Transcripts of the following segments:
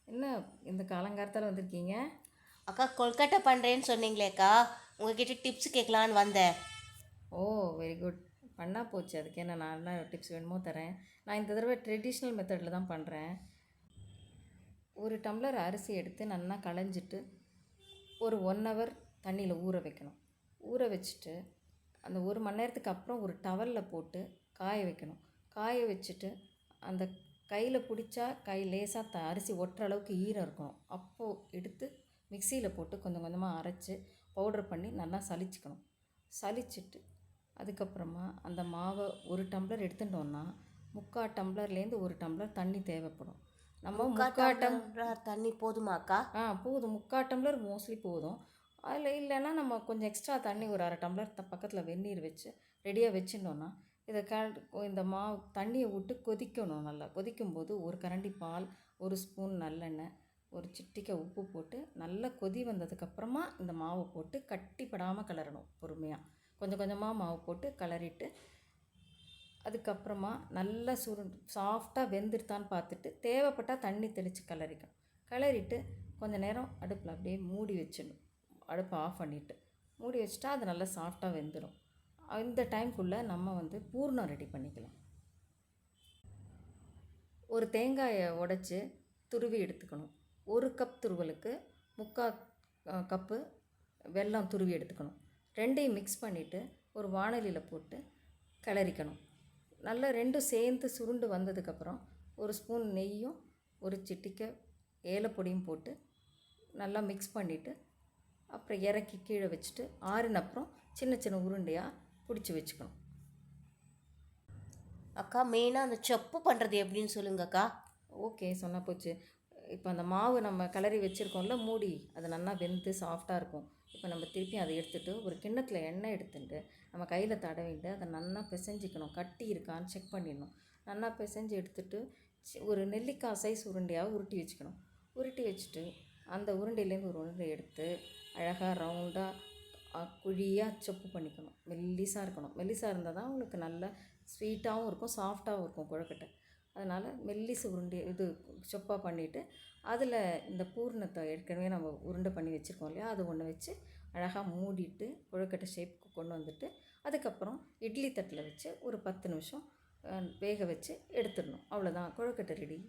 என்ன இந்த காலங்காலத்தில் வந்திருக்கீங்க? அக்கா கொல்கட்டை பண்ணுறேன்னு சொன்னீங்களேக்கா, உங்ககிட்ட டிப்ஸ் கேட்கலான்னு வந்தேன். ஓ, வெரி குட். பண்ணால் போச்சு. அதுக்கு என்ன, நான் என்ன டிப்ஸ் வேணுமோ தரேன். நான் இந்த தடவை ட்ரெடிஷ்னல் மெத்தடில் தான் பண்ணுறேன். ஒரு டம்ளர் அரிசி எடுத்து நல்லா களைஞ்சிட்டு ஒரு 1 ஹவர் தண்ணியில் ஊற வைக்கணும். ஊற வச்சுட்டு அந்த 1 மணி நேரத்துக்கு அப்புறம் ஒரு டவலில் போட்டு காய வைக்கணும். காய வச்சுட்டு அந்த கையில் பிடிச்சா கை லேசாக அரிசி ஒட்டுற அளவுக்கு ஈரம் இருக்கணும். அப்போது எடுத்து மிக்சியில் போட்டு கொஞ்சம் கொஞ்சமாக அரைச்சி பவுடர் பண்ணி நல்லா சலிச்சுக்கணும். சலிச்சுட்டு அதுக்கப்புறமா அந்த மாவை 1 டம்ளர் எடுத்துட்டோன்னா 3/4 டம்ளர்லேருந்து 1 டம்ளர் தண்ணி தேவைப்படும். நம்ம 3/4 தண்ணி போதுமாக்கா? போதும். 3/4 டம்ளர் மோஸ்ட்லி போதும். அதில் இல்லைன்னா நம்ம கொஞ்சம் எக்ஸ்ட்ரா தண்ணி ஒரு 1/2 டம்ளர் பக்கத்தில் வெந்நீர் வச்சு ரெடியாக வச்சுட்டோன்னா இதை இந்த மாவு தண்ணியை விட்டு கொதிக்கணும். நல்லா கொதிக்கும்போது ஒரு கரண்டி பால், 1 ஸ்பூன் நல்லெண்ணெய், ஒரு சிட்டிகை உப்பு போட்டு நல்லா கொதி வந்ததுக்கப்புறமா இந்த மாவை போட்டு கட்டிப்படாமல் கிளறணும். பொறுமையாக கொஞ்சம் கொஞ்சமாக மாவு போட்டு கிளறிட்டு அதுக்கப்புறமா நல்லா சாஃப்டாக வெந்துருத்தான்னு பார்த்துட்டு தேவைப்பட்டால் தண்ணி தெளித்து கிளறிட்டு கொஞ்சம் நேரம் அடுப்பில் அப்படியே மூடி வச்சிடணும். அடுப்பை ஆஃப் பண்ணிவிட்டு மூடி வச்சுட்டா அது நல்லா சாஃப்டாக வெந்துடும். இந்த டைம்குள்ளே நம்ம பூர்ணம் ரெடி பண்ணிக்கலாம். ஒரு தேங்காயை உடைச்சி துருவி எடுத்துக்கணும். 1 கப் துருவலுக்கு 3/4 கப்பு வெல்லம் துருவி எடுத்துக்கணும். ரெண்டையும் மிக்ஸ் பண்ணிவிட்டு ஒரு வாணலியில் போட்டு கிளறிக்கணும். நல்லா ரெண்டும் சேர்ந்து சுருண்டு வந்ததுக்கப்புறம் 1 ஸ்பூன் நெய்யும் ஒரு சிட்டிகை ஏலப்பொடியும் போட்டு நல்லா மிக்ஸ் பண்ணிவிட்டு அப்புறம் இறக்கி கீழே வச்சுட்டு ஆறின அப்புறம் சின்ன சின்ன உருண்டையாக பிடிச்சி வச்சுக்கணும். அக்கா மெயினாக அந்த செப்பு பண்ணுறது எப்படின்னு சொல்லுங்கக்கா. ஓகே, சொன்னால் போச்சு. இப்போ அந்த மாவு நம்ம கிளறி வச்சுருக்கோம்ல, மூடி அது நல்லா வெந்து சாஃப்டாக இருக்கும். இப்போ நம்ம திருப்பி அதை எடுத்துகிட்டு ஒரு கிண்ணத்தில் எண்ணெய் எடுத்துட்டு நம்ம கையில் தடவிட்டு அதை நல்லா பிசைஞ்சிக்கணும். கட்டி இருக்கான்னு செக் பண்ணிடணும். நல்லா பிசைஞ்சு எடுத்துகிட்டு ஒரு நெல்லிக்காய் சைஸ் உருண்டையாக உருட்டி வச்சுக்கணும். உருட்டி வச்சுட்டு அந்த உருண்டையிலேருந்து ஒரு உருண்டை எடுத்து அழகாக ரவுண்டாக குழியாக செப்பு பண்ணிக்கணும். மெல்லிசாக இருக்கணும். மெல்லிசாக இருந்தால் தான் உங்களுக்கு நல்லா ஸ்வீட்டாகவும் இருக்கும், சாஃப்டாகவும் இருக்கும் கொழுக்கட்டை. அதனால் மெல்லிசு உருண்டை சொப்பாக பண்ணிவிட்டு அதில் இந்த பூர்ணத்தை ஏற்கனவே நம்ம உருண்டை பண்ணி வச்சுருக்கோம் இல்லையா, அது ஒன்று வச்சு அழகாக மூடிட்டு கொழுக்கட்டை ஷேப்புக்கு கொண்டு வந்துட்டு அதுக்கப்புறம் இட்லி தட்டில் வச்சு ஒரு 10 நிமிஷம் வேக வச்சு எடுத்துடணும். அவ்வளோதான், கொழுக்கட்டை ரெடி.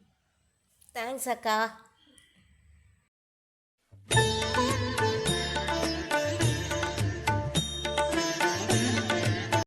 தேங்க்ஸ் அக்கா.